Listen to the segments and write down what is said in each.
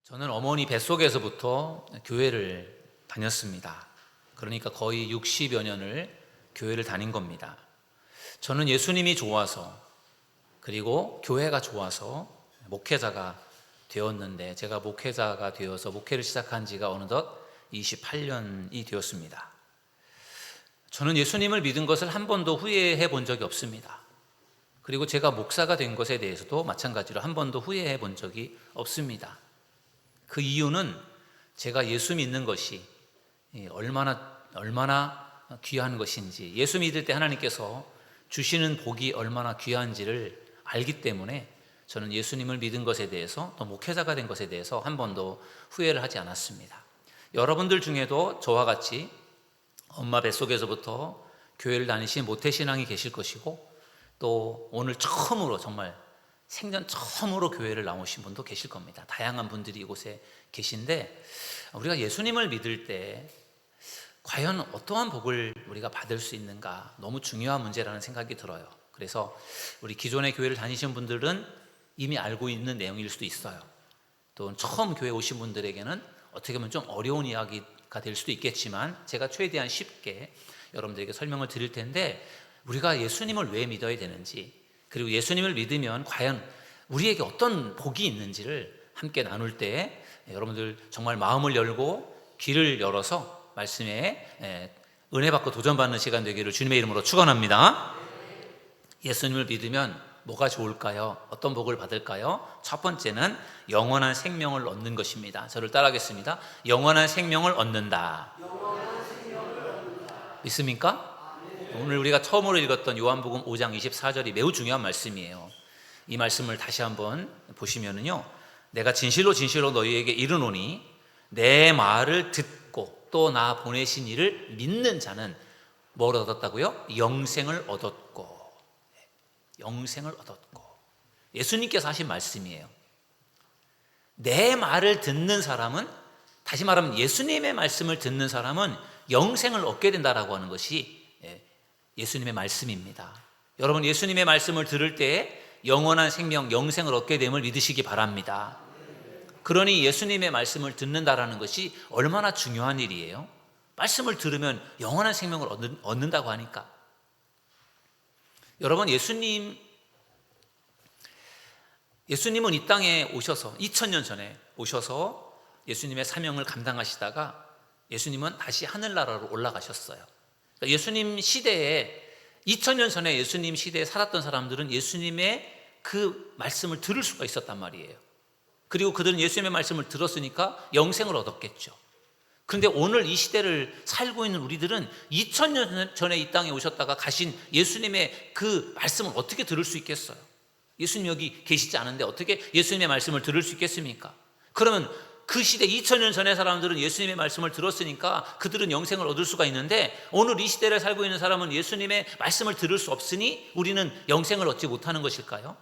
저는 어머니 뱃속에서부터 교회를 다녔습니다. 그러니까 거의 60여 년을 교회를 다닌 겁니다. 저는 예수님이 좋아서, 그리고 교회가 좋아서 목회자가 되었는데, 제가 목회자가 되어서 목회를 시작한 지가 어느덧 28년이 되었습니다. 저는 예수님을 믿은 것을 한 번도 후회해 본 적이 없습니다. 그리고 제가 목사가 된 것에 대해서도 마찬가지로 한 번도 후회해 본 적이 없습니다. 그 이유는 제가 예수 믿는 것이 얼마나 귀한 것인지, 예수 믿을 때 하나님께서 주시는 복이 얼마나 귀한지를 알기 때문에 저는 예수님을 믿은 것에 대해서, 또 목회자가 된 것에 대해서 한 번도 후회를 하지 않았습니다. 여러분들 중에도 저와 같이 엄마 뱃속에서부터 교회를 다니신 모태신앙이 계실 것이고, 또 오늘 처음으로, 정말 생전 처음으로 교회를 나오신 분도 계실 겁니다. 다양한 분들이 이곳에 계신데, 우리가 예수님을 믿을 때 과연 어떠한 복을 우리가 받을 수 있는가, 너무 중요한 문제라는 생각이 들어요. 그래서 우리 기존의 교회를 다니신 분들은 이미 알고 있는 내용일 수도 있어요. 또 처음 교회 오신 분들에게는 어떻게 보면 좀 어려운 이야기가 될 수도 있겠지만, 제가 최대한 쉽게 여러분들에게 설명을 드릴 텐데, 우리가 예수님을 왜 믿어야 되는지, 그리고 예수님을 믿으면 과연 우리에게 어떤 복이 있는지를 함께 나눌 때 여러분들 정말 마음을 열고 귀를 열어서 말씀에 은혜 받고 도전받는 시간 되기를 주님의 이름으로 축원합니다. 예수님을 믿으면 뭐가 좋을까요? 어떤 복을 받을까요? 첫 번째는 영원한 생명을 얻는 것입니다. 저를 따라하겠습니다. 영원한 생명을 얻는다. 믿습니까? 오늘 우리가 처음으로 읽었던 요한복음 5장 24절이 매우 중요한 말씀이에요. 이 말씀을 다시 한번 보시면은요, 내가 진실로 진실로 너희에게 이르노니 내 말을 듣고 또 나 보내신 이를 믿는 자는 뭘 얻었다고요? 영생을 얻었고. 영생을 얻었고. 예수님께서 하신 말씀이에요. 내 말을 듣는 사람은, 다시 말하면 예수님의 말씀을 듣는 사람은 영생을 얻게 된다라고 하는 것이 예수님의 말씀입니다. 여러분, 예수님의 말씀을 들을 때 영원한 생명, 영생을 얻게 됨을 믿으시기 바랍니다. 그러니 예수님의 말씀을 듣는다라는 것이 얼마나 중요한 일이에요. 말씀을 들으면 영원한 생명을 얻는다고 하니까. 여러분, 예수님은 이 땅에 오셔서 2000년 전에 오셔서 예수님의 사명을 감당하시다가 예수님은 다시 하늘나라로 올라가셨어요. 예수님 시대에, 2000년 전에 예수님 시대에 살았던 사람들은 예수님의 그 말씀을 들을 수가 있었단 말이에요. 그리고 그들은 예수님의 말씀을 들었으니까 영생을 얻었겠죠. 그런데 오늘 이 시대를 살고 있는 우리들은 2000년 전에 이 땅에 오셨다가 가신 예수님의 그 말씀을 어떻게 들을 수 있겠어요? 예수님 여기 계시지 않은데 어떻게 예수님의 말씀을 들을 수 있겠습니까? 그러면 그 시대 2000년 전의 사람들은 예수님의 말씀을 들었으니까 그들은 영생을 얻을 수가 있는데, 오늘 이 시대를 살고 있는 사람은 예수님의 말씀을 들을 수 없으니 우리는 영생을 얻지 못하는 것일까요?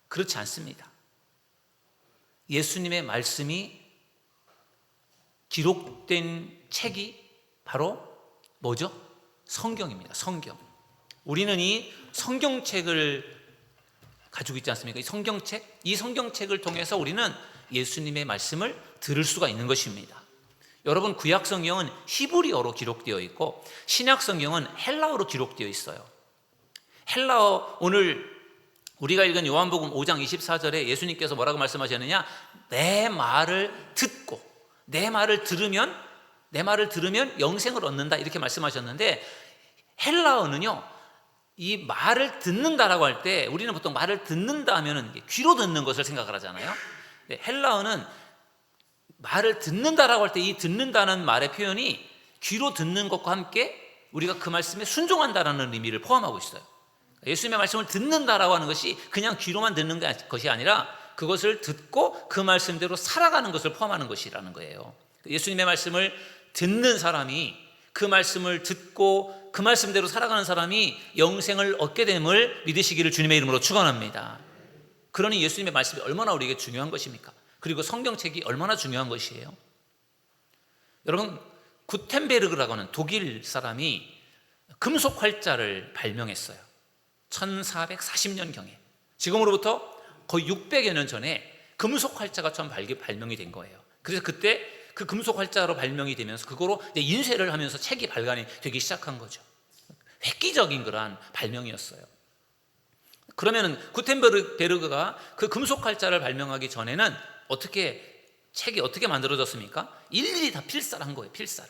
그렇지 않습니다. 예수님의 말씀이 기록된 책이 바로 뭐죠? 성경입니다. 성경. 우리는 이 성경책을 가지고 있지 않습니까? 이 성경책을 통해서 우리는 예수님의 말씀을 들을 수가 있는 것입니다. 여러분, 구약 성경은 히브리어로 기록되어 있고 신약 성경은 헬라어로 기록되어 있어요. 헬라어, 오늘 우리가 읽은 요한복음 5장 24절에 예수님께서 뭐라고 말씀하셨느냐? 내 말을 듣고 내 말을 들으면 영생을 얻는다, 이렇게 말씀하셨는데, 헬라어는요, 이 말을 듣는다라고 할 때 우리는 보통 말을 듣는다 하면은 귀로 듣는 것을 생각을 하잖아요. 헬라어는 말을 듣는다라고 할 때 이 듣는다는 말의 표현이 귀로 듣는 것과 함께 우리가 그 말씀에 순종한다라는 의미를 포함하고 있어요. 예수님의 말씀을 듣는다라고 하는 것이 그냥 귀로만 듣는 것이 아니라 그것을 듣고 그 말씀대로 살아가는 것을 포함하는 것이라는 거예요. 예수님의 말씀을 듣는 사람이, 그 말씀을 듣고 그 말씀대로 살아가는 사람이 영생을 얻게 됨을 믿으시기를 주님의 이름으로 축원합니다. 그러니 예수님의 말씀이 얼마나 우리에게 중요한 것입니까? 그리고 성경책이 얼마나 중요한 것이에요. 여러분, 구텐베르그라고 하는 독일 사람이 금속 활자를 발명했어요. 1440년경에. 지금으로부터 거의 600여 년 전에 금속 활자가 처음 발명이 된 거예요. 그래서 그때 그 금속 활자로 발명이 되면서 그거로 이제 인쇄를 하면서 책이 발간이 되기 시작한 거죠. 획기적인 그러한 발명이었어요. 그러면은 구텐베르그가 그 금속 활자를 발명하기 전에는 책이 어떻게 만들어졌습니까? 일일이 다 필사를 한 거예요. 필사를.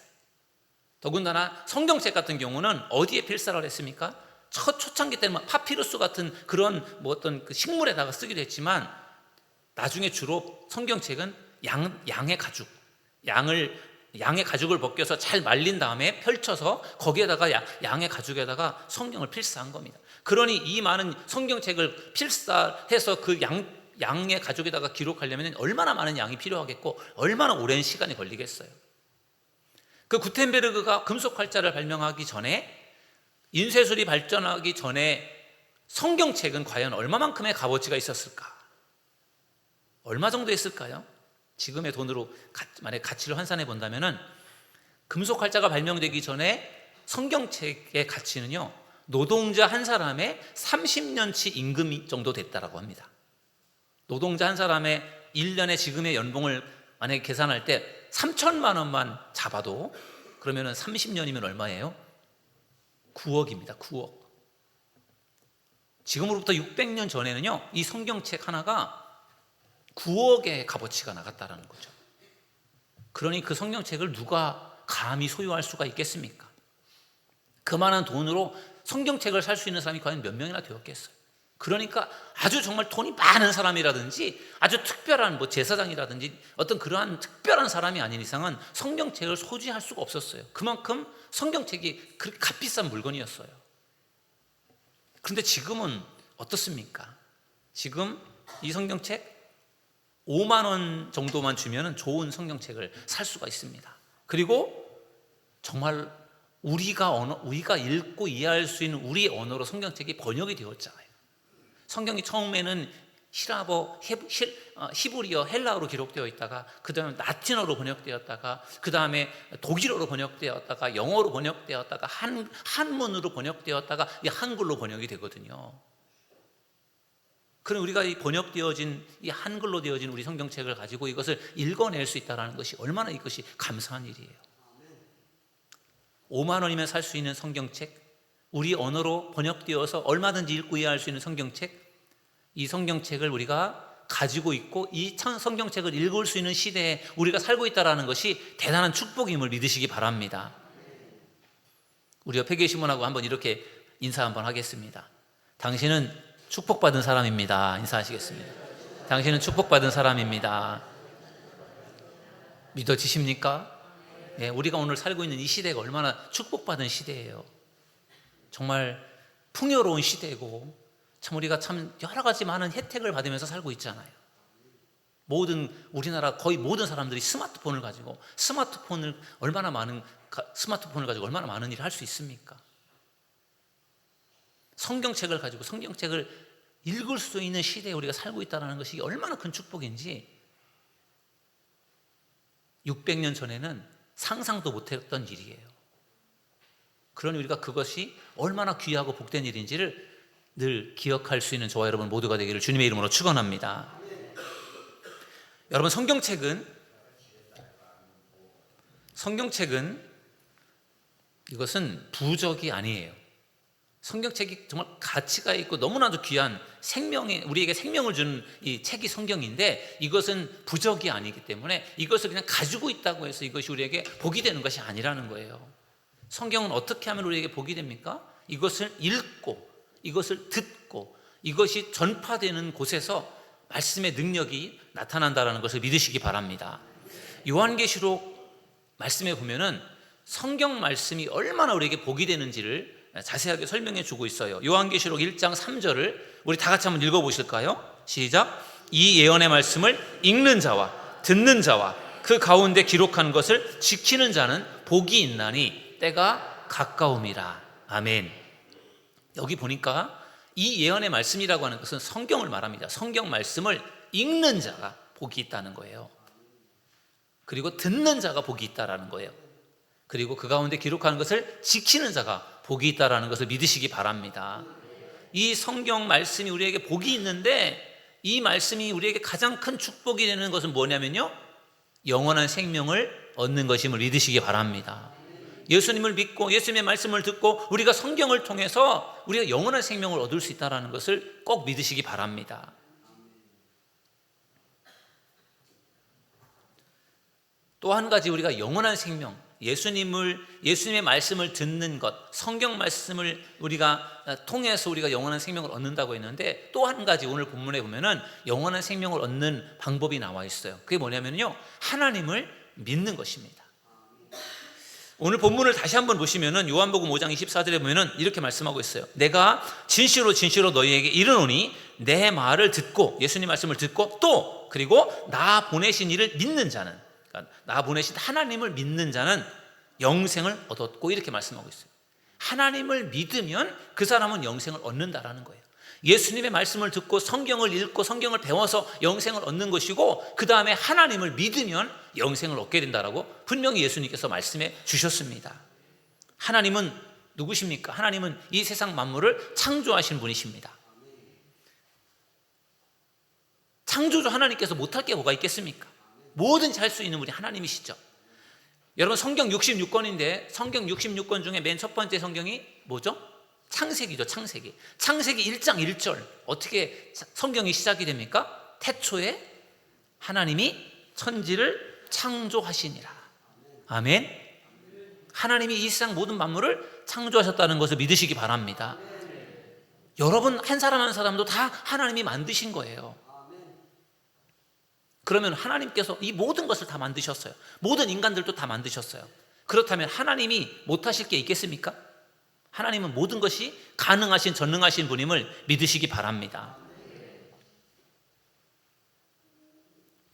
더군다나 성경책 같은 경우는 어디에 필사를 했습니까? 초창기 때는 파피루스 같은 그런 어떤 그 식물에다가 쓰기도 했지만 나중에 주로 성경책은 양의 가죽, 양의 가죽을 벗겨서 잘 말린 다음에 펼쳐서 거기에다가 양의 가죽에다가 성경을 필사한 겁니다. 그러니 이 많은 성경책을 필사해서 그 양의 가죽에다가 기록하려면 얼마나 많은 양이 필요하겠고 얼마나 오랜 시간이 걸리겠어요. 그 구텐베르그가 금속 활자를 발명하기 전에, 인쇄술이 발전하기 전에 성경책은 과연 얼마만큼의 값어치가 있었을까? 얼마 정도 했을까요? 지금의 돈으로 만약 가치를 환산해 본다면은 금속 활자가 발명되기 전에 성경책의 가치는요, 노동자 한 사람의 30년치 임금 정도 됐다라고 합니다. 노동자 한 사람의 1년에 지금의 연봉을 만약에 계산할 때 3천만 원만 잡아도 그러면은 30년이면 얼마예요? 9억입니다. 9억. 지금으로부터 600년 전에는요, 이 성경책 하나가 9억의 값어치가 나갔다라는 거죠. 그러니 그 성경책을 누가 감히 소유할 수가 있겠습니까? 그만한 돈으로 성경책을 살 수 있는 사람이 과연 몇 명이나 되었겠어요? 그러니까 아주 정말 돈이 많은 사람이라든지 아주 특별한 제사장이라든지 어떤 그러한 특별한 사람이 아닌 이상은 성경책을 소지할 수가 없었어요. 그만큼 성경책이 그렇게 값비싼 물건이었어요. 그런데 지금은 어떻습니까? 지금 이 성경책 5만 원 정도만 주면 좋은 성경책을 살 수가 있습니다. 그리고 정말 우리가 읽고 이해할 수 있는 우리 언어로 성경책이 번역이 되었잖아요. 성경이 처음에는 히브리어, 헬라어로 기록되어 있다가 그 다음에 라틴어로 번역되었다가 그 다음에 독일어로 번역되었다가 영어로 번역되었다가 한문으로 번역되었다가 이 한글로 번역이 되거든요. 그럼 우리가 이 번역되어진 이 한글로 되어진 우리 성경책을 가지고 이것을 읽어낼 수 있다는 것이 얼마나 이것이 감사한 일이에요. 5만 원이면 살 수 있는 성경책, 우리 언어로 번역되어서 얼마든지 읽고 이해할 수 있는 성경책, 이 성경책을 우리가 가지고 있고 이 성경책을 읽을 수 있는 시대에 우리가 살고 있다는 것이 대단한 축복임을 믿으시기 바랍니다. 우리 옆에 계신 분하고 한번 이렇게 인사 한번 하겠습니다. 당신은 축복받은 사람입니다. 인사하시겠습니다. 당신은 축복받은 사람입니다. 믿어지십니까? 네, 우리가 오늘 살고 있는 이 시대가 얼마나 축복받은 시대예요. 정말 풍요로운 시대고 참 우리가 참 여러 가지 많은 혜택을 받으면서 살고 있잖아요. 우리나라 거의 모든 사람들이 스마트폰을 가지고 얼마나 많은 일을 할 수 있습니까? 성경책을 가지고 성경책을 읽을 수 있는 시대에 우리가 살고 있다는 것이 얼마나 큰 축복인지 600년 전에는 상상도 못했던 일이에요. 그러니 우리가 그것이 얼마나 귀하고 복된 일인지를 늘 기억할 수 있는 저와 여러분 모두가 되기를 주님의 이름으로 축원합니다. 여러분, 성경책은 이것은 부적이 아니에요. 성경책이 정말 가치가 있고 너무나도 귀한 우리에게 생명을 주는 이 책이 성경인데 이것은 부적이 아니기 때문에 이것을 그냥 가지고 있다고 해서 이것이 우리에게 복이 되는 것이 아니라는 거예요. 성경은 어떻게 하면 우리에게 복이 됩니까? 이것을 읽고 이것을 듣고 이것이 전파되는 곳에서 말씀의 능력이 나타난다는 것을 믿으시기 바랍니다. 요한계시록 말씀에 보면은 성경 말씀이 얼마나 우리에게 복이 되는지를 자세하게 설명해 주고 있어요. 요한계시록 1장 3절을 우리 다 같이 한번 읽어보실까요? 시작. 이 예언의 말씀을 읽는 자와 듣는 자와 그 가운데 기록한 것을 지키는 자는 복이 있나니 때가 가까움이라. 아멘. 여기 보니까 이 예언의 말씀이라고 하는 것은 성경을 말합니다. 성경 말씀을 읽는 자가 복이 있다는 거예요. 그리고 듣는 자가 복이 있다라는 거예요. 그리고 그 가운데 기록하는 것을 지키는 자가 복이 있다라는 것을 믿으시기 바랍니다. 이 성경 말씀이 우리에게 복이 있는데 이 말씀이 우리에게 가장 큰 축복이 되는 것은 뭐냐면요, 영원한 생명을 얻는 것임을 믿으시기 바랍니다. 예수님을 믿고 예수님의 말씀을 듣고 우리가 성경을 통해서 우리가 영원한 생명을 얻을 수 있다는 것을 꼭 믿으시기 바랍니다. 또 한 가지 우리가 영원한 생명, 예수님의 말씀을 듣는 것, 성경 말씀을 우리가 통해서 우리가 영원한 생명을 얻는다고 했는데, 또 한 가지 오늘 본문에 보면은 영원한 생명을 얻는 방법이 나와 있어요. 그게 뭐냐면요, 하나님을 믿는 것입니다. 오늘 본문을 다시 한번 보시면은 요한복음 5장 24절에 보면은 이렇게 말씀하고 있어요. 내가 진실로 진실로 너희에게 이르노니 내 말을 듣고, 예수님 말씀을 듣고 또 그리고 나 보내신 이를 믿는 자는, 나 보내신 하나님을 믿는 자는 영생을 얻었고, 이렇게 말씀하고 있어요. 하나님을 믿으면 그 사람은 영생을 얻는다라는 거예요. 예수님의 말씀을 듣고 성경을 읽고 성경을 배워서 영생을 얻는 것이고, 그 다음에 하나님을 믿으면 영생을 얻게 된다라고 분명히 예수님께서 말씀해 주셨습니다. 하나님은 누구십니까? 하나님은 이 세상 만물을 창조하신 분이십니다. 창조주 하나님께서 못할 게 뭐가 있겠습니까? 뭐든지 할 수 있는 분이 하나님이시죠. 여러분, 성경 66권인데 성경 66권 중에 맨 첫 번째 성경이 뭐죠? 창세기죠. 창세기 1장 1절 어떻게 성경이 시작이 됩니까? 태초에 하나님이 천지를 창조하시니라. 아멘. 하나님이 이 세상 모든 만물을 창조하셨다는 것을 믿으시기 바랍니다. 여러분 한 사람 한 사람도 다 하나님이 만드신 거예요. 그러면 하나님께서 이 모든 것을 다 만드셨어요. 모든 인간들도 다 만드셨어요. 그렇다면 하나님이 못하실 게 있겠습니까? 하나님은 모든 것이 가능하신 전능하신 분임을 믿으시기 바랍니다.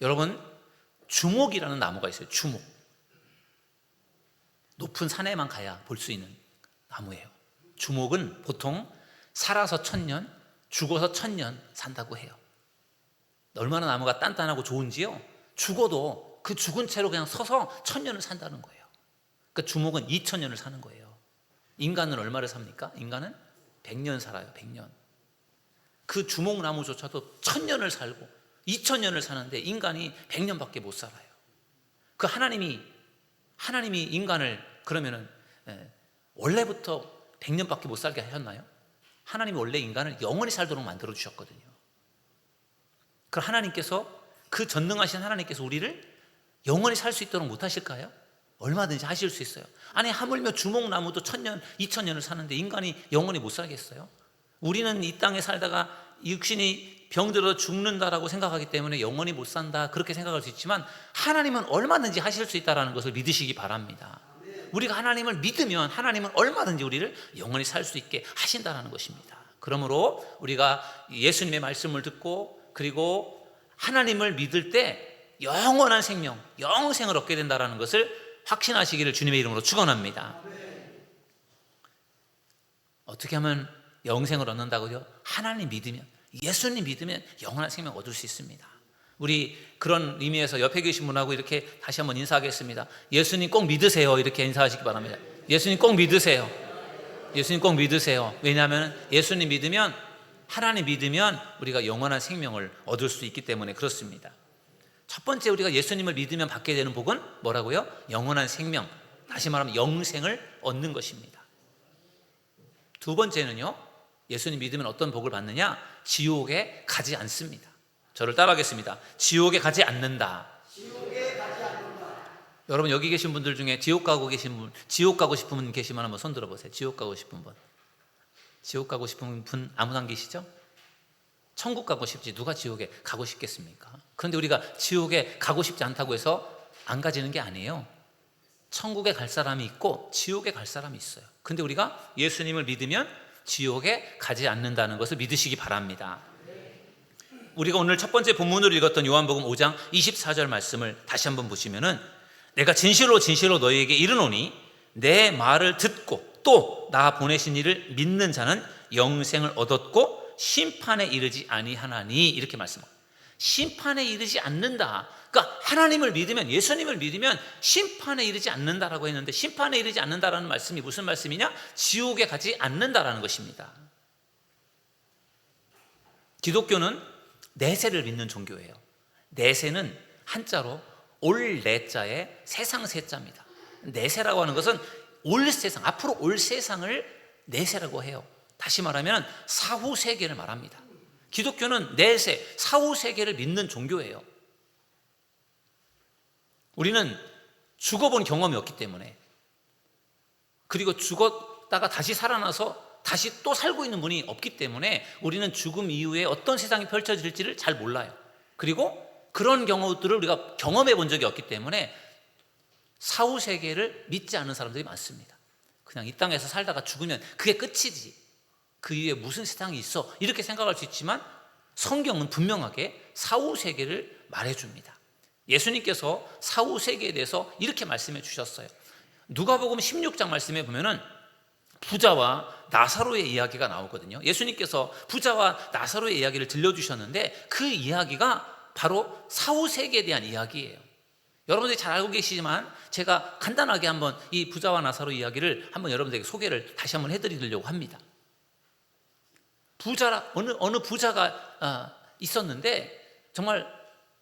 여러분, 주목이라는 나무가 있어요. 주목. 높은 산에만 가야 볼 수 있는 나무예요. 주목은 보통 살아서 1000년, 죽어서 1000년 산다고 해요. 얼마나 나무가 단단하고 좋은지요, 죽어도 그 죽은 채로 그냥 서서 1000년을 산다는 거예요. 그러니까 주목은 2000년을 사는 거예요. 인간은 얼마를 삽니까? 인간은 100년 살아요. 100년. 그 주목나무조차도 1000년을 살고 2000년을 사는데 인간이 100년밖에 못 살아요. 그 하나님이 인간을 그러면은 원래부터 100년밖에 못 살게 하셨나요? 하나님이 원래 인간을 영원히 살도록 만들어 주셨거든요. 그 하나님께서, 그 전능하신 하나님께서 우리를 영원히 살 수 있도록 못 하실까요? 얼마든지 하실 수 있어요. 아니, 하물며 주목나무도 1000년, 2000년을 사는데 인간이 영원히 못 살겠어요? 우리는 이 땅에 살다가 육신이 병들어 죽는다라고 생각하기 때문에 영원히 못 산다, 그렇게 생각할 수 있지만 하나님은 얼마든지 하실 수 있다는 것을 믿으시기 바랍니다. 우리가 하나님을 믿으면 하나님은 얼마든지 우리를 영원히 살 수 있게 하신다는 것입니다. 그러므로 우리가 예수님의 말씀을 듣고 그리고 하나님을 믿을 때 영원한 생명, 영생을 얻게 된다는 것을 확신하시기를 주님의 이름으로 축원합니다. 어떻게 하면 영생을 얻는다고요? 하나님 믿으면, 예수님 믿으면 영원한 생명 얻을 수 있습니다. 우리 그런 의미에서 옆에 계신 분하고 이렇게 다시 한번 인사하겠습니다. 예수님 꼭 믿으세요. 이렇게 인사하시기 바랍니다. 예수님 꼭 믿으세요. 예수님 꼭 믿으세요. 왜냐하면 예수님 믿으면, 하나님 믿으면 우리가 영원한 생명을 얻을 수 있기 때문에 그렇습니다. 첫 번째, 우리가 예수님을 믿으면 받게 되는 복은 뭐라고요? 영원한 생명, 다시 말하면 영생을 얻는 것입니다. 두 번째는요, 예수님 믿으면 어떤 복을 받느냐? 지옥에 가지 않습니다. 저를 따라하겠습니다. 지옥에 가지 않는다. 여러분, 여기 계신 분들 중에 지옥 가고 싶은 분 계시면 한번 손 들어보세요. 지옥 가고 싶은 분. 지옥 가고 싶은 분 아무도 안 계시죠? 천국 가고 싶지 누가 지옥에 가고 싶겠습니까? 그런데 우리가 지옥에 가고 싶지 않다고 해서 안 가지는 게 아니에요. 천국에 갈 사람이 있고 지옥에 갈 사람이 있어요. 그런데 우리가 예수님을 믿으면 지옥에 가지 않는다는 것을 믿으시기 바랍니다. 우리가 오늘 첫 번째 본문으로 읽었던 요한복음 5장 24절 말씀을 다시 한번 보시면은, 내가 진실로 진실로 너희에게 이르노니 내 말을 듣고 또 나 보내신 이를 믿는 자는 영생을 얻었고 심판에 이르지 아니하나니, 이렇게 말씀합니다. 심판에 이르지 않는다. 그러니까 하나님을 믿으면, 예수님을 믿으면 심판에 이르지 않는다라고 했는데, 심판에 이르지 않는다라는 말씀이 무슨 말씀이냐? 지옥에 가지 않는다라는 것입니다. 기독교는 내세를 믿는 종교예요. 내세는 한자로 올 내자에 세상 세자입니다. 내세라고 하는 것은 올 세상, 앞으로 올 세상을 내세라고 해요. 다시 말하면 사후 세계를 말합니다. 기독교는 내세, 사후 세계를 믿는 종교예요. 우리는 죽어본 경험이 없기 때문에, 그리고 죽었다가 다시 살아나서 다시 또 살고 있는 분이 없기 때문에 우리는 죽음 이후에 어떤 세상이 펼쳐질지를 잘 몰라요. 그리고 그런 경우들을 우리가 경험해 본 적이 없기 때문에 사후 세계를 믿지 않는 사람들이 많습니다. 그냥 이 땅에서 살다가 죽으면 그게 끝이지, 그 이후에 무슨 세상이 있어, 이렇게 생각할 수 있지만 성경은 분명하게 사후 세계를 말해줍니다. 예수님께서 사후 세계에 대해서 이렇게 말씀해 주셨어요. 누가복음 16장 말씀에 보면은 부자와 나사로의 이야기가 나오거든요. 예수님께서 부자와 나사로의 이야기를 들려주셨는데 그 이야기가 바로 사후 세계에 대한 이야기예요. 여러분들이 잘 알고 계시지만 제가 간단하게 한번 이 부자와 나사로 이야기를 한번 여러분들에게 소개를 다시 한번 해드리려고 합니다. 어느 부자가 있었는데 정말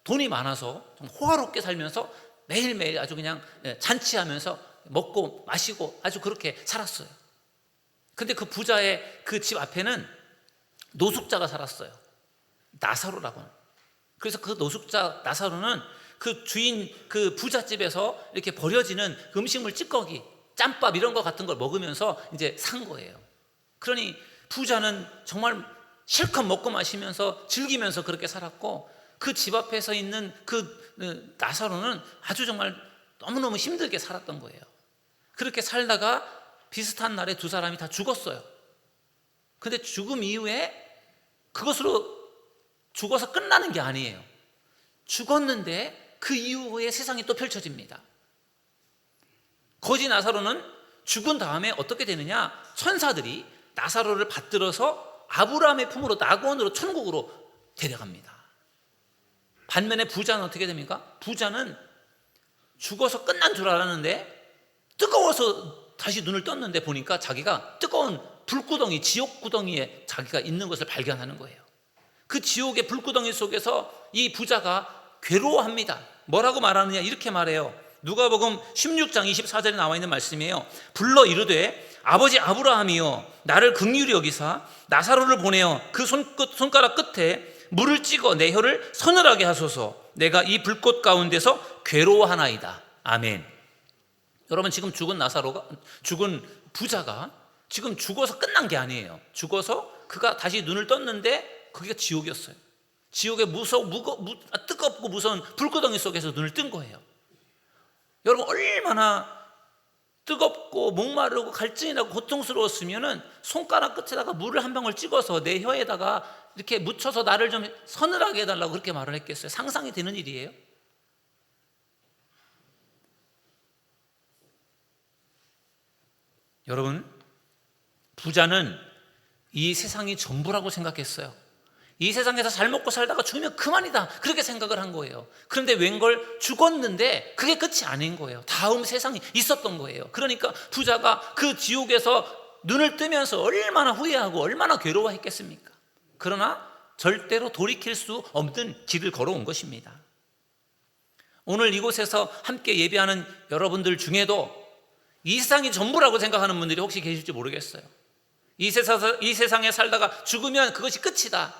돈이 많아서 정말 호화롭게 살면서 매일매일 아주 그냥 잔치하면서 먹고 마시고 아주 그렇게 살았어요. 근데 그 부자의 그 집 앞에는 노숙자가 살았어요. 나사로라고. 그래서 그 노숙자 나사로는 그 주인 그 부잣집에서 이렇게 버려지는 그 음식물 찌꺼기, 짬밥 이런 거 같은 걸 먹으면서 이제 산 거예요. 그러니 부자는 정말 실컷 먹고 마시면서 즐기면서 그렇게 살았고, 그 집 앞에 서 있는 그 나사로는 아주 정말 너무너무 힘들게 살았던 거예요. 그렇게 살다가 비슷한 날에 두 사람이 다 죽었어요. 근데 죽음 이후에 그것으로 죽어서 끝나는 게 아니에요. 죽었는데 그 이후에 세상이 또 펼쳐집니다. 거지 나사로는 죽은 다음에 어떻게 되느냐, 천사들이 나사로를 받들어서 아브라함의 품으로, 낙원으로, 천국으로 데려갑니다. 반면에 부자는 어떻게 됩니까? 부자는 죽어서 끝난 줄 알았는데 뜨거워서 다시 눈을 떴는데 보니까 자기가 뜨거운 불구덩이, 지옥구덩이에 자기가 있는 것을 발견하는 거예요. 그 지옥의 불구덩이 속에서 이 부자가 괴로워합니다. 뭐라고 말하느냐, 이렇게 말해요. 누가복음 16장 24절에 나와 있는 말씀이에요. 불러 이르되 아버지 아브라함이여, 나를 긍휼히 여기사 나사로를 보내어 그 손가락 끝에 물을 찍어 내 혀를 서늘하게 하소서. 내가 이 불꽃 가운데서 괴로워하나이다. 아멘. 여러분, 지금 죽은 부자가 지금 죽어서 끝난 게 아니에요. 죽어서 그가 다시 눈을 떴는데 거기가 지옥이었어요. 지옥의 뜨겁고 무서운 불구덩이 속에서 눈을 뜬 거예요. 여러분, 얼마나 뜨겁고 목마르고 갈증이 나고 고통스러웠으면은 손가락 끝에다가 물을 한 방울 찍어서 내 혀에다가 이렇게 묻혀서 나를 좀 서늘하게 해달라고 그렇게 말을 했겠어요? 상상이 되는 일이에요? 여러분, 부자는 이 세상이 전부라고 생각했어요. 이 세상에서 잘 먹고 살다가 죽으면 그만이다, 그렇게 생각을 한 거예요. 그런데 웬걸 죽었는데 그게 끝이 아닌 거예요. 다음 세상이 있었던 거예요. 그러니까 부자가 그 지옥에서 눈을 뜨면서 얼마나 후회하고 얼마나 괴로워했겠습니까? 그러나 절대로 돌이킬 수 없는 길을 걸어온 것입니다. 오늘 이곳에서 함께 예배하는 여러분들 중에도 이 세상이 전부라고 생각하는 분들이 혹시 계실지 모르겠어요. 이 세상에 살다가 죽으면 그것이 끝이다,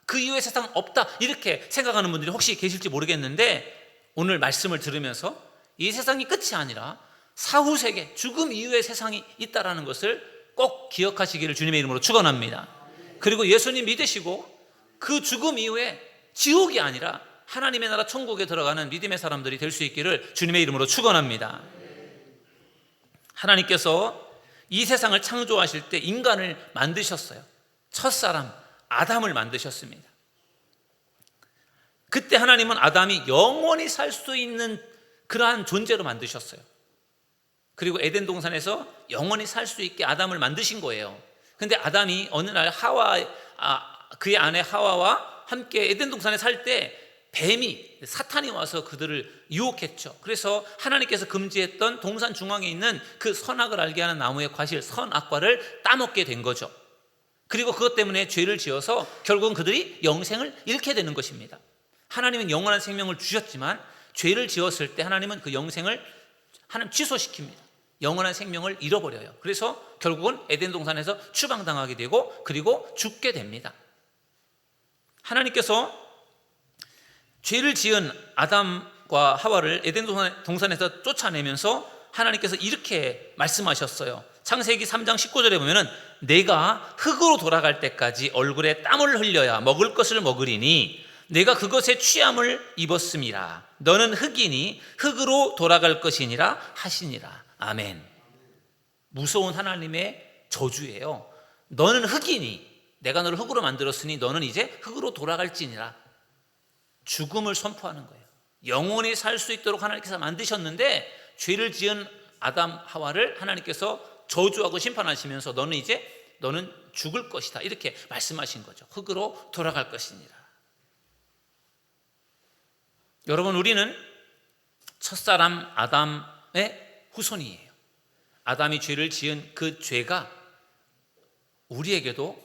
그 이후의 세상 없다, 이렇게 생각하는 분들이 혹시 계실지 모르겠는데, 오늘 말씀을 들으면서 이 세상이 끝이 아니라 사후 세계, 죽음 이후의 세상이 있다라는 것을 꼭 기억하시기를 주님의 이름으로 축원합니다. 그리고 예수님 믿으시고 그 죽음 이후에 지옥이 아니라 하나님의 나라 천국에 들어가는 믿음의 사람들이 될 수 있기를 주님의 이름으로 축원합니다. 하나님께서 이 세상을 창조하실 때 인간을 만드셨어요. 첫사람 아담을 만드셨습니다. 그때 하나님은 아담이 영원히 살 수 있는 그러한 존재로 만드셨어요. 그리고 에덴 동산에서 영원히 살 수 있게 아담을 만드신 거예요. 근데 아담이 어느 날 그의 아내 하와와 함께 에덴 동산에 살 때 뱀이, 사탄이 와서 그들을 유혹했죠. 그래서 하나님께서 금지했던 동산 중앙에 있는 그 선악을 알게 하는 나무의 과실, 선악과를 따먹게 된 거죠. 그리고 그것 때문에 죄를 지어서 결국은 그들이 영생을 잃게 되는 것입니다. 하나님은 영원한 생명을 주셨지만 죄를 지었을 때 하나님은 그 영생을 하나님 취소시킵니다. 영원한 생명을 잃어버려요. 그래서 결국은 에덴 동산에서 추방당하게 되고 그리고 죽게 됩니다. 하나님께서 죄를 지은 아담과 하와를 에덴 동산에서 쫓아내면서 하나님께서 이렇게 말씀하셨어요. 창세기 3장 19절에 보면은 내가 흙으로 돌아갈 때까지 얼굴에 땀을 흘려야 먹을 것을 먹으리니 내가 그것에 취함을 입었음이라. 너는 흙이니 흙으로 돌아갈 것이니라 하시니라. 아멘. 무서운 하나님의 저주예요. 너는 흙이니 내가 너를 흙으로 만들었으니 너는 이제 흙으로 돌아갈지니라. 죽음을 선포하는 거예요. 영원히 살 수 있도록 하나님께서 만드셨는데 죄를 지은 아담 하와를 하나님께서 저주하고 심판하시면서 너는 죽을 것이다 이렇게 말씀하신 거죠. 흙으로 돌아갈 것이니라. 여러분, 우리는 첫사람 아담의 후손이에요. 아담이 죄를 지은 그 죄가 우리에게도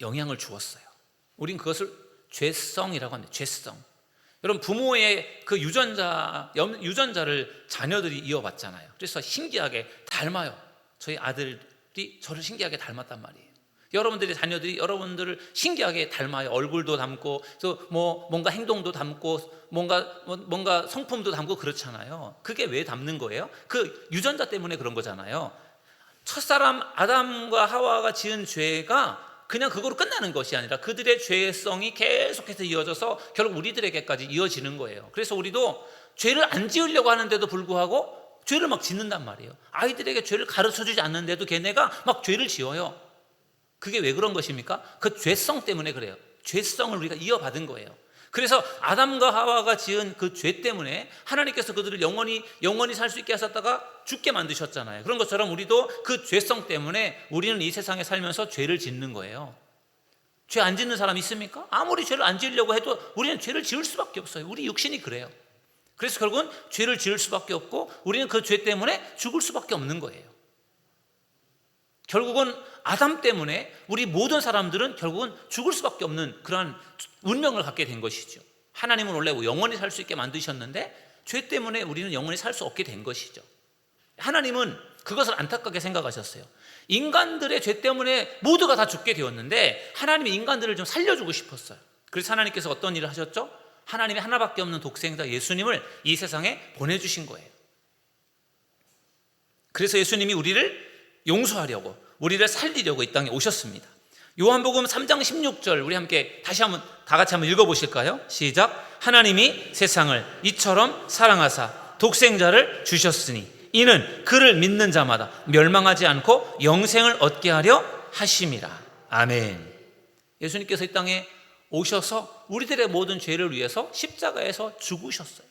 영향을 주었어요. 우린 그것을 죄성이라고 합니다. 죄성. 여러분, 부모의 그 유전자를 자녀들이 이어받잖아요. 그래서 신기하게 닮아요. 저희 아들이 저를 신기하게 닮았단 말이에요. 여러분들의 자녀들이 여러분들을 신기하게 닮아요. 얼굴도 닮고 또 뭔가 행동도 닮고 뭔가 성품도 닮고 그렇잖아요. 그게 왜 닮는 거예요? 그 유전자 때문에 그런 거잖아요. 첫사람 아담과 하와가 지은 죄가 그냥 그거로 끝나는 것이 아니라 그들의 죄성이 계속해서 이어져서 결국 우리들에게까지 이어지는 거예요. 그래서 우리도 죄를 안 지으려고 하는데도 불구하고 죄를 막 짓는단 말이에요. 아이들에게 죄를 가르쳐주지 않는데도 걔네가 막 죄를 지어요. 그게 왜 그런 것입니까? 그 죄성 때문에 그래요. 죄성을 우리가 이어받은 거예요. 그래서 아담과 하와가 지은 그 죄 때문에 하나님께서 그들을 영원히 살 수 있게 하셨다가 죽게 만드셨잖아요. 그런 것처럼 우리도 그 죄성 때문에 우리는 이 세상에 살면서 죄를 짓는 거예요. 죄 안 짓는 사람 있습니까? 아무리 죄를 안 지으려고 해도 우리는 죄를 지을 수밖에 없어요. 우리 육신이 그래요. 그래서 결국은 죄를 지을 수밖에 없고 우리는 그 죄 때문에 죽을 수밖에 없는 거예요. 결국은 아담 때문에 우리 모든 사람들은 결국은 죽을 수밖에 없는 그러한 운명을 갖게 된 것이죠. 하나님은 원래 영원히 살 수 있게 만드셨는데 죄 때문에 우리는 영원히 살 수 없게 된 것이죠. 하나님은 그것을 안타깝게 생각하셨어요. 인간들의 죄 때문에 모두가 다 죽게 되었는데 하나님이 인간들을 좀 살려주고 싶었어요. 그래서 하나님께서 어떤 일을 하셨죠? 하나님이 하나밖에 없는 독생자 예수님을 이 세상에 보내주신 거예요. 그래서 예수님이 우리를 용서하려고 우리를 살리려고 이 땅에 오셨습니다. 요한복음 3장 16절 우리 함께 다 같이 한번 읽어보실까요? 시작. 하나님이 세상을 이처럼 사랑하사 독생자를 주셨으니 이는 그를 믿는 자마다 멸망하지 않고 영생을 얻게 하려 하심이라. 아멘. 예수님께서 이 땅에 오셔서 우리들의 모든 죄를 위해서 십자가에서 죽으셨어요.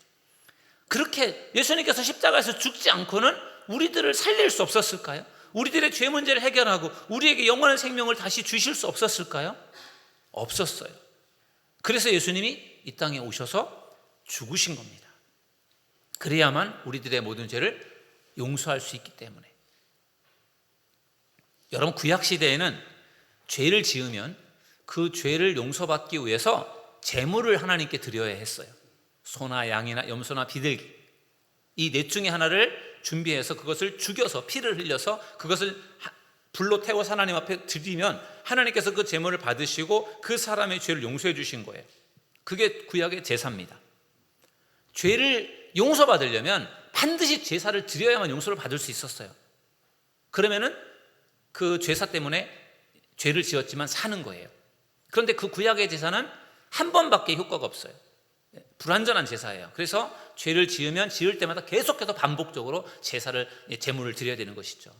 그렇게 예수님께서 십자가에서 죽지 않고는 우리들을 살릴 수 없었을까요? 우리들의 죄 문제를 해결하고 우리에게 영원한 생명을 다시 주실 수 없었을까요? 없었어요. 그래서 예수님이 이 땅에 오셔서 죽으신 겁니다. 그래야만 우리들의 모든 죄를 용서할 수 있기 때문에. 여러분, 구약시대에는 죄를 지으면 그 죄를 용서받기 위해서 제물을 하나님께 드려야 했어요. 소나 양이나 염소나 비둘기, 이 넷 중에 하나를 준비해서 그것을 죽여서 피를 흘려서 그것을 불로 태워서 하나님 앞에 드리면 하나님께서 그 제물을 받으시고 그 사람의 죄를 용서해 주신 거예요. 그게 구약의 제사입니다. 죄를 용서받으려면 반드시 제사를 드려야만 용서를 받을 수 있었어요. 그러면은 그 제사 때문에 죄를 지었지만 사는 거예요. 그런데 그 구약의 제사는 한 번밖에 효과가 없어요. 불완전한 제사예요. 그래서 죄를 지으면 지을 때마다 계속해서 반복적으로 제물을 드려야 되는 것이죠.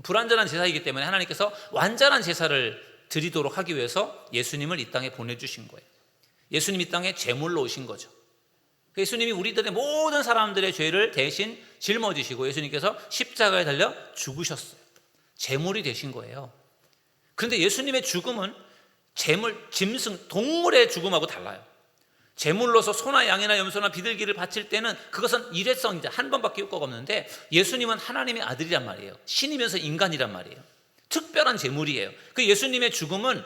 불완전한 제사이기 때문에 하나님께서 완전한 제사를 드리도록 하기 위해서 예수님을 이 땅에 보내주신 거예요. 예수님이 이 땅에 제물로 오신 거죠. 예수님이 우리들의 모든 사람들의 죄를 대신 짊어지시고 예수님께서 십자가에 달려 죽으셨어요. 제물이 되신 거예요. 그런데 예수님의 죽음은 짐승, 동물의 죽음하고 달라요. 제물로서 소나 양이나 염소나 비둘기를 바칠 때는 그것은 일회성이자 한 번밖에 효과가 없는데 예수님은 하나님의 아들이란 말이에요. 신이면서 인간이란 말이에요. 특별한 제물이에요. 그 예수님의 죽음은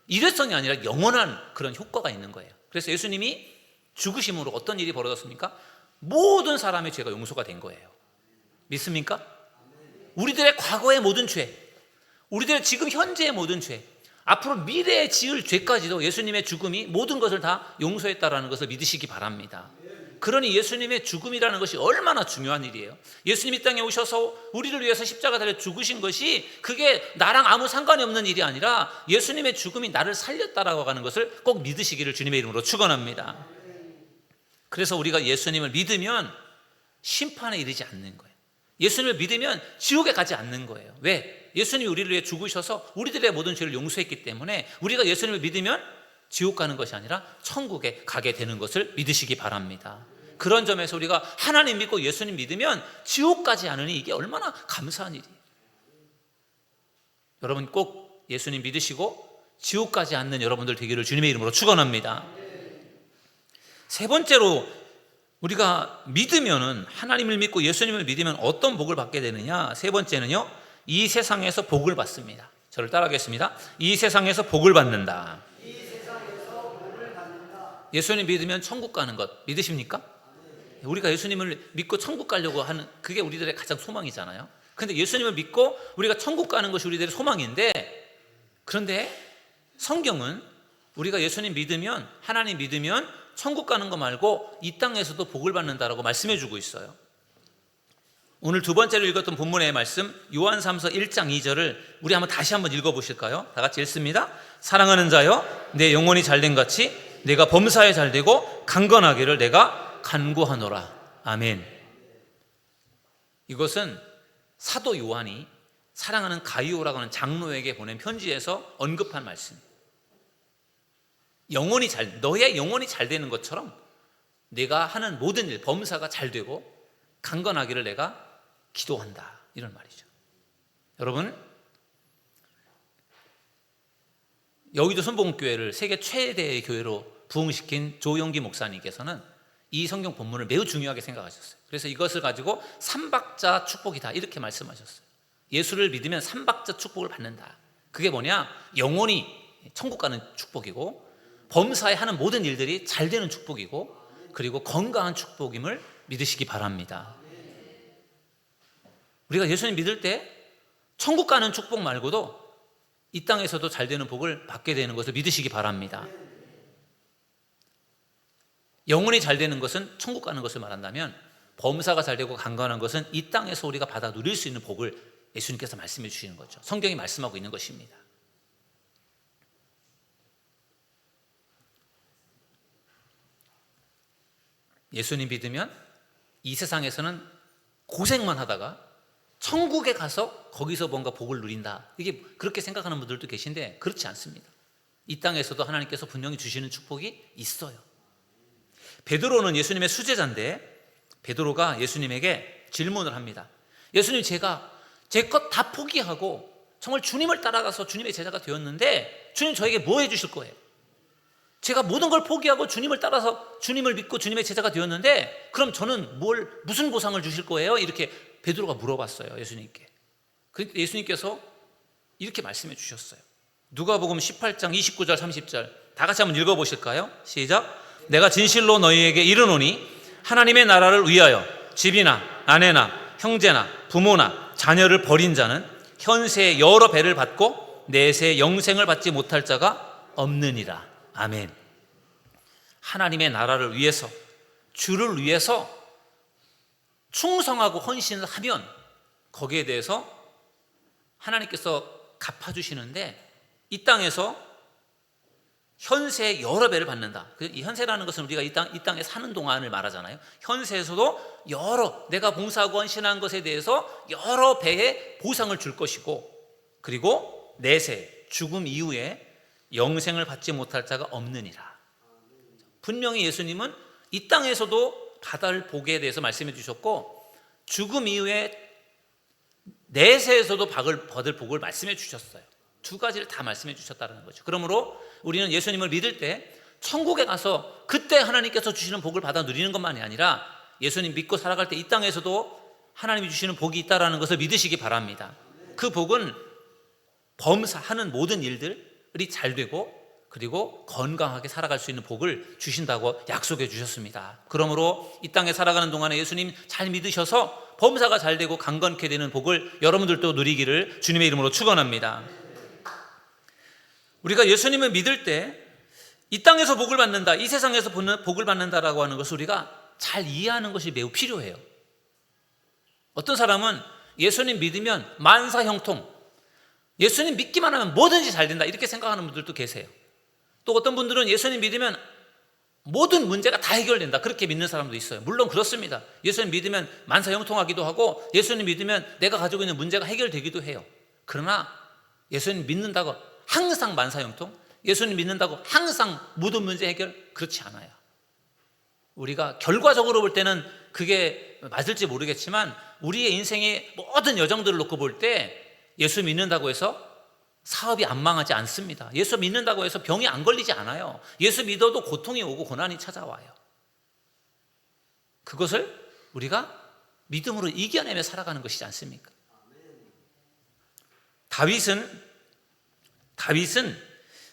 일회성이 아니라 영원한 그런 효과가 있는 거예요. 그래서 예수님이 죽으심으로 어떤 일이 벌어졌습니까? 모든 사람의 죄가 용서가 된 거예요. 믿습니까? 우리들의 과거의 모든 죄, 우리들의 지금 현재의 모든 죄, 앞으로 미래에 지을 죄까지도 예수님의 죽음이 모든 것을 다 용서했다라는 것을 믿으시기 바랍니다. 그러니 예수님의 죽음이라는 것이 얼마나 중요한 일이에요. 예수님이 땅에 오셔서 우리를 위해서 십자가 달려 죽으신 것이 그게 나랑 아무 상관이 없는 일이 아니라 예수님의 죽음이 나를 살렸다라고 하는 것을 꼭 믿으시기를 주님의 이름으로 축원합니다. 그래서 우리가 예수님을 믿으면 심판에 이르지 않는 거예요. 예수님을 믿으면 지옥에 가지 않는 거예요. 왜? 예수님이 우리를 위해 죽으셔서 우리들의 모든 죄를 용서했기 때문에 우리가 예수님을 믿으면 지옥 가는 것이 아니라 천국에 가게 되는 것을 믿으시기 바랍니다. 그런 점에서 우리가 하나님 믿고 예수님 믿으면 지옥 가지 않으니 이게 얼마나 감사한 일이에요. 여러분 꼭 예수님 믿으시고 지옥 가지 않는 여러분들 되기를 주님의 이름으로 축원합니다. 세 번째로 우리가 믿으면은, 하나님을 믿고 예수님을 믿으면 어떤 복을 받게 되느냐? 세 번째는요, 이 세상에서 복을 받습니다. 저를 따라하겠습니다. 이 세상에서 복을 받는다. 예수님 믿으면 천국 가는 것 믿으십니까? 우리가 예수님을 믿고 천국 가려고 하는 그게 우리들의 가장 소망이잖아요. 그런데 예수님을 믿고 우리가 천국 가는 것이 우리들의 소망인데, 그런데 성경은 우리가 예수님 믿으면, 하나님 믿으면 천국 가는 거 말고 이 땅에서도 복을 받는다라고 말씀해 주고 있어요. 오늘 두 번째로 읽었던 본문의 말씀 요한 3서 1장 2절을 우리 한번 다시 한번 읽어보실까요? 다 같이 읽습니다. 사랑하는 자여, 내 영혼이 잘된 같이 내가 범사에 잘되고 강건하기를 내가 간구하노라. 아멘. 이것은 사도 요한이 사랑하는 가이오라고 하는 장로에게 보낸 편지에서 언급한 말씀. 너의 영혼이 잘 되는 것처럼 내가 하는 모든 일, 범사가 잘 되고 강건하기를 내가 기도한다, 이런 말이죠. 여러분, 여의도 순복음교회를 세계 최대의 교회로 부흥시킨 조용기 목사님께서는 이 성경 본문을 매우 중요하게 생각하셨어요. 그래서 이것을 가지고 삼박자 축복이다, 이렇게 말씀하셨어요. 예수를 믿으면 삼박자 축복을 받는다. 그게 뭐냐? 영혼이 천국 가는 축복이고, 범사에 하는 모든 일들이 잘 되는 축복이고, 그리고 건강한 축복임을 믿으시기 바랍니다. 우리가 예수님 믿을 때 천국 가는 축복 말고도 이 땅에서도 잘 되는 복을 받게 되는 것을 믿으시기 바랍니다. 영혼이 잘 되는 것은 천국 가는 것을 말한다면, 범사가 잘 되고 강건한 것은 이 땅에서 우리가 받아 누릴 수 있는 복을 예수님께서 말씀해 주시는 거죠. 성경이 말씀하고 있는 것입니다. 예수님 믿으면 이 세상에서는 고생만 하다가 천국에 가서 거기서 뭔가 복을 누린다, 이게 그렇게 생각하는 분들도 계신데 그렇지 않습니다. 이 땅에서도 하나님께서 분명히 주시는 축복이 있어요. 베드로는 예수님의 수제자인데, 베드로가 예수님에게 질문을 합니다. 예수님, 제가 제 것 다 포기하고 정말 주님을 따라가서 주님의 제자가 되었는데 주님 저에게 뭐 해주실 거예요? 제가 모든 걸 포기하고 주님을 따라서 주님을 믿고 주님의 제자가 되었는데 그럼 저는 무슨 보상을 주실 거예요? 이렇게 베드로가 물어봤어요, 예수님께. 그런데 예수님께서 이렇게 말씀해 주셨어요. 누가복음 18장 29절 30절 다 같이 한번 읽어보실까요? 시작. 내가 진실로 너희에게 이르노니 하나님의 나라를 위하여 집이나 아내나 형제나 부모나 자녀를 버린 자는 현세에 여러 배를 받고 내세에 영생을 받지 못할 자가 없느니라. 아멘. 하나님의 나라를 위해서, 주를 위해서 충성하고 헌신을 하면 거기에 대해서 하나님께서 갚아주시는데, 이 땅에서 현세의 여러 배를 받는다. 이 현세라는 것은 우리가 이 땅에 사는 동안을 말하잖아요. 현세에서도 내가 봉사하고 헌신한 것에 대해서 여러 배의 보상을 줄 것이고, 그리고 내세, 죽음 이후에 영생을 받지 못할 자가 없느니라. 분명히 예수님은 이 땅에서도 받을 복에 대해서 말씀해 주셨고, 죽음 이후에 내세에서도 받을 복을 말씀해 주셨어요. 두 가지를 다 말씀해 주셨다는 거죠. 그러므로 우리는 예수님을 믿을 때 천국에 가서 그때 하나님께서 주시는 복을 받아 누리는 것만이 아니라 예수님 믿고 살아갈 때 이 땅에서도 하나님이 주시는 복이 있다는 것을 믿으시기 바랍니다. 그 복은 범사하는 모든 일들이 잘 되고 그리고 건강하게 살아갈 수 있는 복을 주신다고 약속해 주셨습니다. 그러므로 이 땅에 살아가는 동안에 예수님 잘 믿으셔서 범사가 잘 되고 강건케 되는 복을 여러분들도 누리기를 주님의 이름으로 축원합니다. 우리가 예수님을 믿을 때 이 땅에서 복을 받는다, 이 세상에서 복을 받는다라고 하는 것을 우리가 잘 이해하는 것이 매우 필요해요. 어떤 사람은 예수님 믿으면 만사형통, 예수님 믿기만 하면 뭐든지 잘 된다 이렇게 생각하는 분들도 계세요. 또 어떤 분들은 예수님 믿으면 모든 문제가 다 해결된다 그렇게 믿는 사람도 있어요. 물론 그렇습니다. 예수님 믿으면 만사형통하기도 하고 예수님 믿으면 내가 가지고 있는 문제가 해결되기도 해요. 그러나 예수님 믿는다고 항상 만사형통, 예수님 믿는다고 항상 모든 문제 해결, 그렇지 않아요. 우리가 결과적으로 볼 때는 그게 맞을지 모르겠지만 우리의 인생의 모든 여정들을 놓고 볼 때 예수 믿는다고 해서 사업이 안 망하지 않습니다. 예수 믿는다고 해서 병이 안 걸리지 않아요. 예수 믿어도 고통이 오고 고난이 찾아와요. 그것을 우리가 믿음으로 이겨내며 살아가는 것이지 않습니까? 다윗은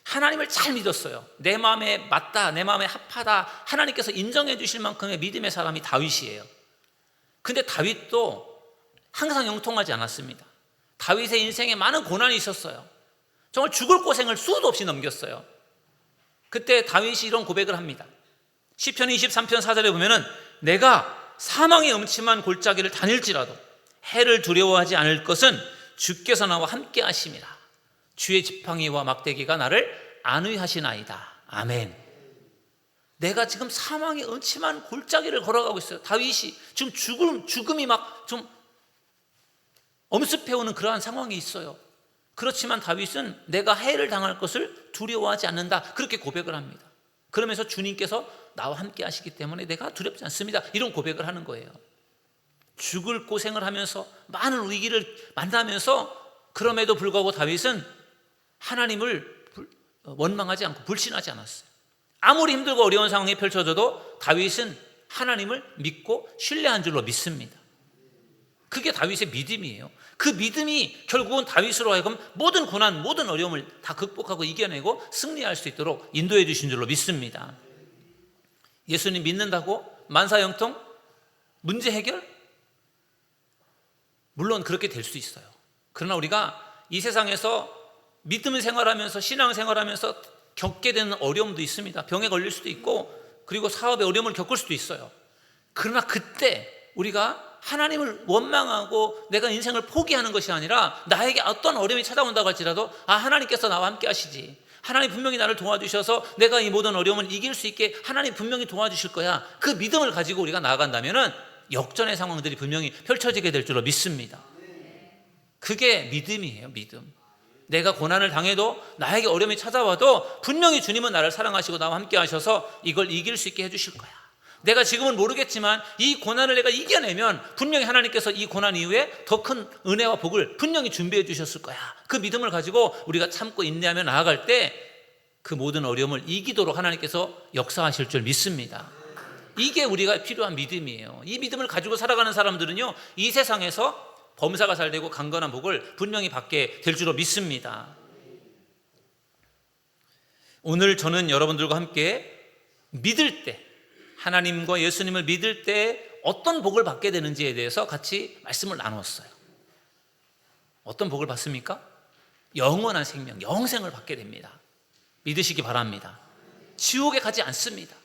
하나님을 잘 믿었어요. 내 마음에 맞다, 내 마음에 합하다, 하나님께서 인정해 주실 만큼의 믿음의 사람이 다윗이에요. 근데 다윗도 항상 형통하지 않았습니다. 다윗의 인생에 많은 고난이 있었어요. 정말 죽을 고생을 수도 없이 넘겼어요. 그때 다윗이 이런 고백을 합니다. 시편 23편 4절에 보면은 내가 사망의 음침한 골짜기를 다닐지라도 해를 두려워하지 않을 것은 주께서 나와 함께 하심이라. 주의 지팡이와 막대기가 나를 안위하시나이다. 아멘. 내가 지금 사망의 음침한 골짜기를 걸어가고 있어요. 다윗이 지금 죽음이 막 좀 엄습해오는 그러한 상황이 있어요. 그렇지만 다윗은 내가 해를 당할 것을 두려워하지 않는다 그렇게 고백을 합니다. 그러면서 주님께서 나와 함께 하시기 때문에 내가 두렵지 않습니다 이런 고백을 하는 거예요. 죽을 고생을 하면서 많은 위기를 만나면서 그럼에도 불구하고 다윗은 하나님을 원망하지 않고 불신하지 않았어요. 아무리 힘들고 어려운 상황이 펼쳐져도 다윗은 하나님을 믿고 신뢰한 줄로 믿습니다. 그게 다윗의 믿음이에요. 그 믿음이 결국은 다윗으로 하여금 모든 고난, 모든 어려움을 다 극복하고 이겨내고 승리할 수 있도록 인도해 주신 줄로 믿습니다. 예수님 믿는다고 만사형통, 문제 해결? 물론 그렇게 될 수 있어요. 그러나 우리가 이 세상에서 믿음 생활하면서 신앙 생활하면서 겪게 되는 어려움도 있습니다. 병에 걸릴 수도 있고 그리고 사업에 어려움을 겪을 수도 있어요. 그러나 그때 우리가 하나님을 원망하고 내가 인생을 포기하는 것이 아니라 나에게 어떤 어려움이 찾아온다고 할지라도 하나님께서 나와 함께 하시지, 하나님 분명히 나를 도와주셔서 내가 이 모든 어려움을 이길 수 있게 하나님 분명히 도와주실 거야, 그 믿음을 가지고 우리가 나아간다면 역전의 상황들이 분명히 펼쳐지게 될 줄로 믿습니다. 그게 믿음이에요. 믿음. 내가 고난을 당해도 나에게 어려움이 찾아와도 분명히 주님은 나를 사랑하시고 나와 함께 하셔서 이걸 이길 수 있게 해주실 거야. 내가 지금은 모르겠지만 이 고난을 내가 이겨내면 분명히 하나님께서 이 고난 이후에 더 큰 은혜와 복을 분명히 준비해 주셨을 거야. 그 믿음을 가지고 우리가 참고 인내하며 나아갈 때 그 모든 어려움을 이기도록 하나님께서 역사하실 줄 믿습니다. 이게 우리가 필요한 믿음이에요. 이 믿음을 가지고 살아가는 사람들은요, 이 세상에서 범사가 잘 되고 강건한 복을 분명히 받게 될 줄로 믿습니다. 오늘 저는 여러분들과 함께 믿을 때, 하나님과 예수님을 믿을 때 어떤 복을 받게 되는지에 대해서 같이 말씀을 나누었어요. 어떤 복을 받습니까? 영원한 생명, 영생을 받게 됩니다. 믿으시기 바랍니다. 지옥에 가지 않습니다.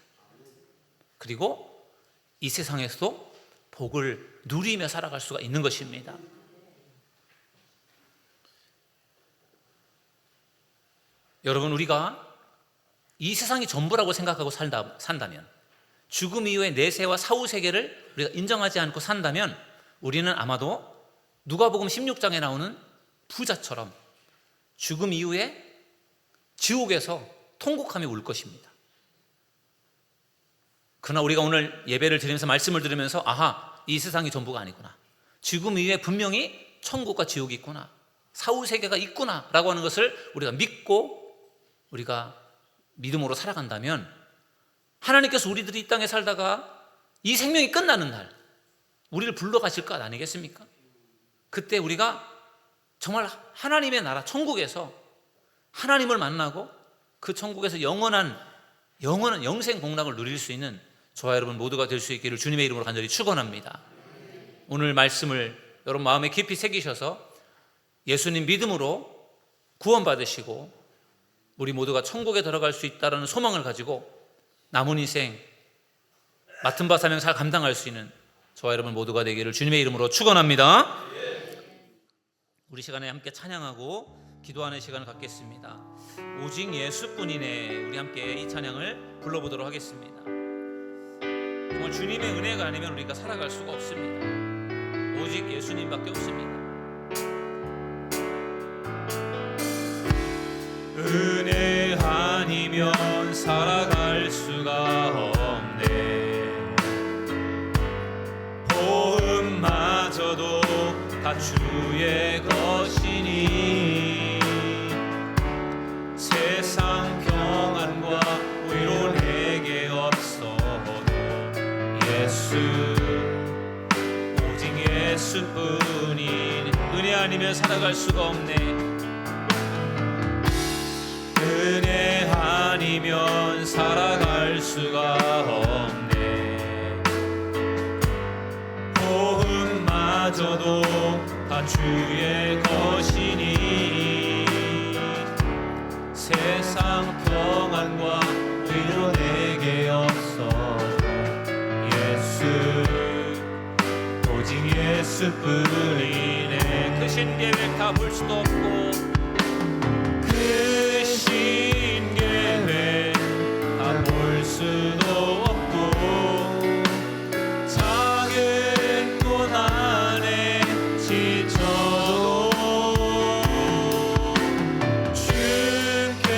그리고 이 세상에서도 복을 누리며 살아갈 수가 있는 것입니다. 여러분, 우리가 이 세상이 전부라고 생각하고 산다면, 죽음 이후의 내세와 사후세계를 우리가 인정하지 않고 산다면 우리는 아마도 누가복음 16장에 나오는 부자처럼 죽음 이후에 지옥에서 통곡하며 울 것입니다. 그러나 우리가 오늘 예배를 드리면서 말씀을 들으면서 이 세상이 전부가 아니구나, 죽음 이후에 분명히 천국과 지옥이 있구나, 사후세계가 있구나 라고 하는 것을 우리가 믿고 우리가 믿음으로 살아간다면 하나님께서 우리들이 이 땅에 살다가 이 생명이 끝나는 날 우리를 불러가실 것 아니겠습니까? 그때 우리가 정말 하나님의 나라 천국에서 하나님을 만나고 그 천국에서 영원한 영생 복락을 누릴 수 있는 저와 여러분 모두가 될 수 있기를 주님의 이름으로 간절히 축원합니다. 오늘 말씀을 여러분 마음에 깊이 새기셔서 예수님 믿음으로 구원받으시고 우리 모두가 천국에 들어갈 수 있다는 소망을 가지고 남은 인생 맡은 바 사명 잘 감당할 수 있는 저와 여러분 모두가 되기를 주님의 이름으로 축원합니다. 우리 시간에 함께 찬양하고 기도하는 시간을 갖겠습니다. 오직 예수뿐이네. 우리 함께 이 찬양을 불러보도록 하겠습니다. 정말 주님의 은혜가 아니면 우리가 살아갈 수가 없습니다. 오직 예수님밖에 없습니다. 은혜 아니면 살아갈 수가 없네. 호흡마저도 다 주의 것이니 세상 평안과 위로 내게 없어도 오직 예수뿐인 은혜 아니면 살아갈 수가 없네. 은혜 아니면 살아갈 수가 없네. 호흡마저도 다 주의 것이니 세상 평안과 위로 내게 없어 오직 예수뿐이네. 크신 계획 다 볼 수도 없고 크신 계획 다 볼 수도 없고 작은 고난에 지쳐도 주께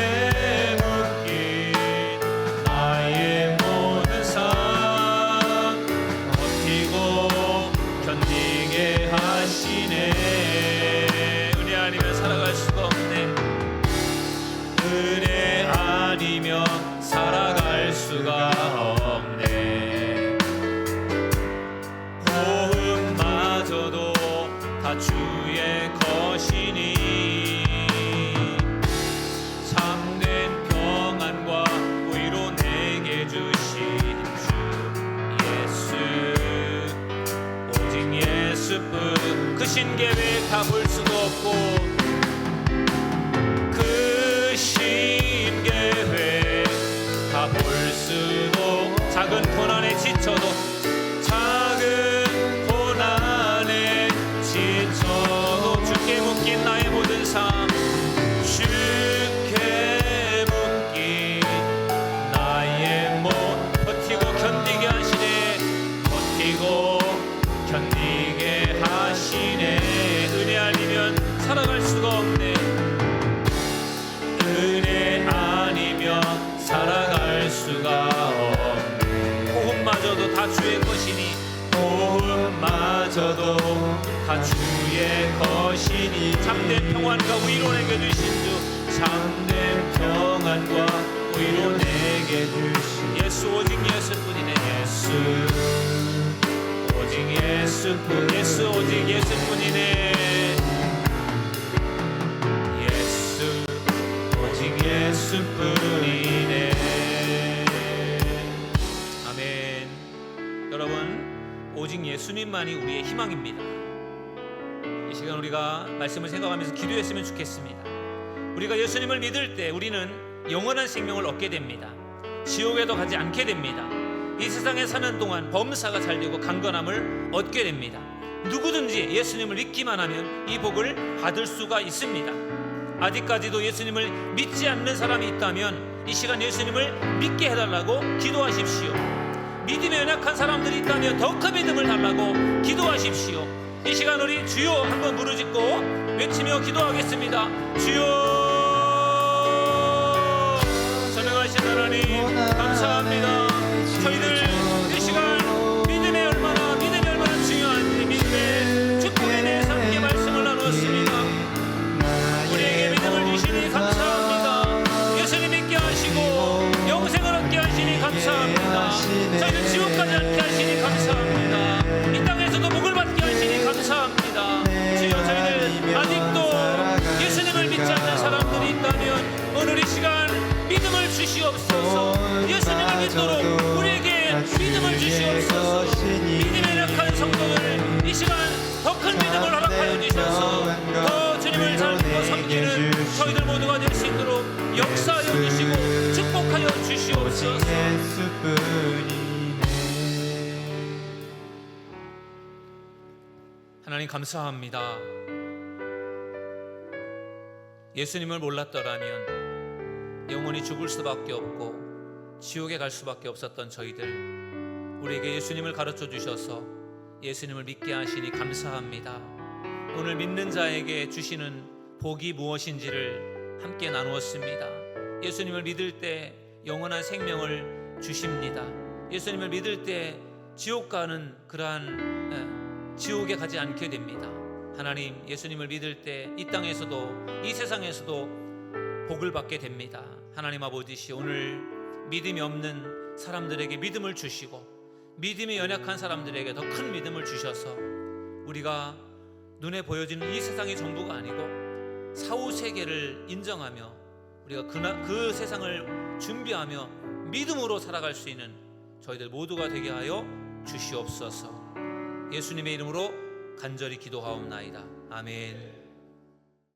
묶인 나의 모든 삶 버티고 견디게 하시네. 은혜 아니면 살아갈 수가 없네. 은혜 아니면 살아갈 수가 없네. 호흡마저도 다 주의 것이니 참된 평안과 위로 내게 주신 주 예수 오직 예수뿐. 크신 계획 다 볼 수도 없고 크신 계획 다 볼 수도 작은 고난에 지쳐도 작은 고난에 지쳐도 주께 묶인 나의 모든 삶 주께 묶인 나의 몸 버티고 견디게 하시네. 버티고 견디게 하시네. 은혜 아니면 살아갈 수가 없네. 은혜 아니면 살아갈 수가 없네. 호흡마저도 다 주의 것이니 호흡마저도 다 주의 것이니 참된 평안과 위로 내게 주신 주 참된 평안과 위로 내게 주신 예수 오직 예수뿐이네. 오직 예수뿐. 예수 오직 예수뿐이네. 예수 오직 예수뿐이네. 아멘. 여러분 오직 예수님만이 우리의 희망입니다. 이 시간 우리가 말씀을 생각하면서 기도했으면 좋겠습니다. 우리가 예수님을 믿을 때 우리는 영원한 생명을 얻게 됩니다. 지옥에도 가지 않게 됩니다. 이 세상에 사는 동안 범사가 잘되고 강건함을 얻게 됩니다. 누구든지 예수님을 믿기만 하면 이 복을 받을 수가 있습니다. 아직까지도 예수님을 믿지 않는 사람이 있다면 이 시간 예수님을 믿게 해달라고 기도하십시오. 믿음에 연약한 사람들이 있다면 더 큰 믿음을 달라고 기도하십시오. 이 시간 우리 주여 한번 부르짖고 외치며 기도하겠습니다. 주여. 전능하신 하나님 감사합니다. 저희들 이 시간 믿음이 얼마나 중요한지 믿음의 축복에 대해서 함께 말씀을 나누었습니다. 우리에게 믿음을 주시니 감사합니다. 예수님 믿게 하시고 영생을 얻게 하시니 감사합니다. 저희를 지옥 가지 않게 하시니 감사합니다. 이 땅에서도 복을 받게 하시니 감사합니다. 주여 저희들 아직도 예수님을 믿지 않는 사람들이 있다면 오늘 이 시간 믿음의 주옵소서. 예수뿐이네. 하나님 감사합니다. 예수님을 몰랐더라면 영원히 죽을 수밖에 없고 지옥에 갈 수밖에 없었던 저희들, 우리에게 예수님을 가르쳐 주셔서 예수님을 믿게 하시니 감사합니다. 오늘 믿는 자에게 주시는 복이 무엇인지를 함께 나누었습니다. 예수님을 믿을 때 영원한 생명을 주십니다. 예수님을 믿을 때 지옥 가는 그러한 지옥에 가지 않게 됩니다. 하나님, 예수님을 믿을 때 이 땅에서도 이 세상에서도 복을 받게 됩니다. 하나님 아버지, 오늘 믿음이 없는 사람들에게 믿음을 주시고 믿음이 연약한 사람들에게 더 큰 믿음을 주셔서 우리가 눈에 보여지는 이 세상이 전부가 아니고 사후 세계를 인정하며 우리가 그 세상을 준비하며 믿음으로 살아갈 수 있는 저희들 모두가 되게 하여 주시옵소서. 예수님의 이름으로 간절히 기도하옵나이다. 아멘.